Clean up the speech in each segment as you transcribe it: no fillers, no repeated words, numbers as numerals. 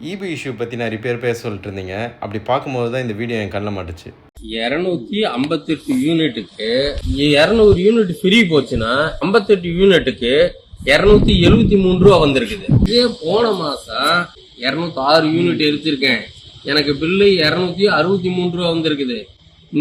EB issue பற்றி நிறைய பேர் சொல்லிட்டு இருந்தீங்க. அப்படி பார்க்கும்போது தான் இந்த வீடியோ என் கண்ணில் மாட்டுச்சு. 258 யூனிட்டுக்கு 200 யூனிட் ஃப்ரீ போச்சுன்னா 58 யூனிட்டுக்கு 273 ரூபா வந்திருக்குது. இதே போன மாசம் 206 யூனிட் எடுத்திருக்கேன், எனக்கு பில்லு 263 ரூபா வந்திருக்குது.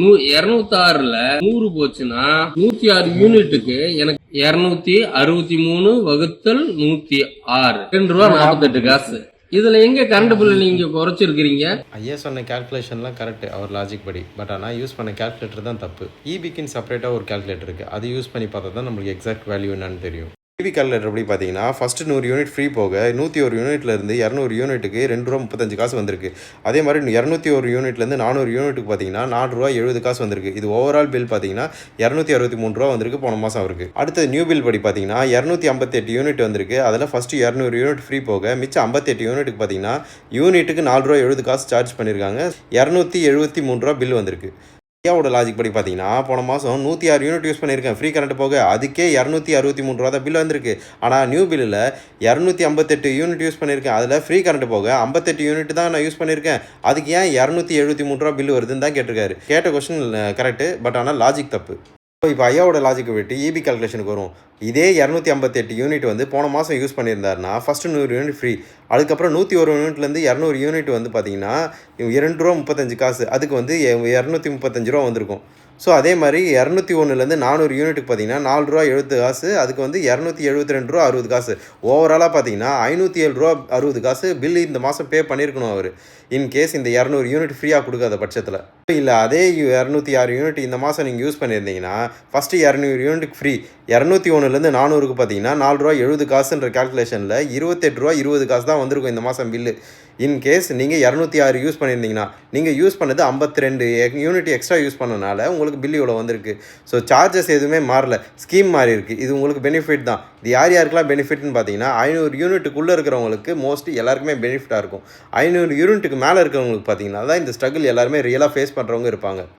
206ல 100 போச்சுன்னா 106 யூனிட்டுக்கு எனக்கு 263 வகுத்தல் 106 2 ரூபா 48 காசு. இதுல எங்க கரண்ட் பில்லு நீங்க குறைச்சிருக்கிறீங்க? ஐயா சொன்ன கால்குலேஷன்லாம் கரெக்ட், அவர் லாஜிக் படி. பட் ஆனால் யூஸ் பண்ண கால்குலேட்டர் தான் தப்பு. ஈபிக்குன்னு செப்பரேட்டாக ஒரு கால்குலேட்டர் இருக்குது, அது யூஸ் பண்ணி பார்த்தா தான் நம்மளுக்கு எக்ஸாக்ட் வேல்யூ என்னன்னு தெரியும். ஈபி கால்குலேட்டர் எப்படி பார்த்தீங்கன்னா, ஃபஸ்ட்டு 100 யூனிட் ஃப்ரீ போக 101 யூனிட்லேருந்து 200 யூனிட்டுக்கு 2 ரூபா 35 காசு வந்திருக்கு. அதே மாதிரி 201 யூனிட்லேருந்து 400 யூனிட்டுக்கு பார்த்தீங்கன்னா 4 ரூபா 70 காசு வந்திருக்கு. இது ஓவரால் பில் பார்த்தீங்கன்னா 263 ரூபா வந்திருக்கு போன மாதம் அவருக்கு. அடுத்தது நியூ பில் படி பார்த்தீங்கன்னா 258 யூனிட் வந்திருக்கு. அதில் ஃபஸ்ட்டு 200 யூனிட் ஃப்ரீ போக மிச்சம் 58 யூனிட்டுக்கு பார்த்தீங்கன்னா யூனிட்டுக்கு 4 ரூபா 70 காசு சார்ஜ் பண்ணியிருக்காங்க. 273 ரூபா பில் வந்திருக்கு. ஐயாவோட லாஜிக் படி பார்த்தீங்கன்னா, போன மாதம் 106 யூனிட் யூஸ் பண்ணியிருக்கேன் ஃப்ரீ கரண்ட் போக, அதுக்கே 263 ரூபா தான் பில் வந்திருக்கு. ஆனால் நியூ பில்லில் 258 யூனிட் யூஸ் பண்ணியிருக்கேன், அதில் ஃப்ரீ கரண்ட் போக 58 யூனிட் தான் நான் யூஸ் பண்ணியிருக்கேன், அதுக்கு ஏன் 273 ரூபா பில் வருதுன்னு தான் கேட்டிருக்காரு. கேட்ட கொஸ்டின் கரெக்டு, பட் ஆனால் லாஜிக் தப்பு. இப்போ ஐயாவோட லாஜிக்கை விட்டு ஈபி கால்குலேஷனுக்கு வரும். இதே 258 யூனிட் வந்து போன மாதம் யூஸ் பண்ணியிருந்தாருன்னா ஃபஸ்ட்டு 100 யூனிட் ஃப்ரீ, அதுக்கப்புறம் 101 யூனிட்லேருந்து 200 யூனிட் வந்து பார்த்தீங்கன்னா 2 ரூபா 35 காசு, அதுக்கு வந்து 235 ரூபா வந்திருக்கும். ஸோ அதே மாதிரி 201லேருந்து 400 யூனிட்டுக்கு பார்த்தீங்கன்னா 4 ரூபா 70 காசு, அதுக்கு வந்து 272 ரூபா 60 காசு. ஓவராலாக பார்த்தீங்கன்னா 507 ரூபா 60 காசு பில்லு இந்த மாதம் பே பண்ணியிருக்கணும் அவர், இன்கேஸ் இந்த 200 யூனிட் ஃப்ரீயாக கொடுக்காத பட்சத்தில். இல்லை அதே 206 யூனிட் இந்த மாதம் நீங்கள் யூஸ் பண்ணியிருந்தீங்கன்னா ஃபஸ்ட்டு 200 யூனிட்டுக்கு ஃப்ரீ, 201லேருந்து 400க்கு பார்த்தீங்கன்னா 4 ரூபா 70 காசுன்ற கால்குலேஷனில் 28 ரூபா 20 காசு தான் வந்திருக்கும் இந்த மாதம் பில்லு. இன்கேஸ் நீங்கள் 206 யூஸ் பண்ணியிருந்தீங்கன்னா, நீங்கள் யூஸ் பண்ணது 52 யூனிட் எக்ஸ்ட்ரா யூஸ் பண்ணனால உங்களுக்கு பில்லு இவ்வளோ வந்திருக்கு. ஸோ சார்ஜஸ் எதுவுமே மாறல, ஸ்கீம் மாறி இருக்குது. இது உங்களுக்கு பெனிஃபிட் தான். இது யாருக்கெல்லாம் பெனிஃபிட்னு பார்த்தீங்கன்னா 500 யூனிட்டுக்குள்ளே இருக்கிறவங்களுக்கு மோஸ்ட்லி எல்லாருக்குமே பெனிஃபிட்டாக இருக்கும். 500 யூனிட்டுக்கு மேலே இருக்கிறவங்களுக்கு பார்த்தீங்கன்னா தான் இந்த ஸ்ட்ரகிள் எல்லாருமே ரியலாக ஃபேஸ் பண்ணுறவங்க இருப்பாங்க.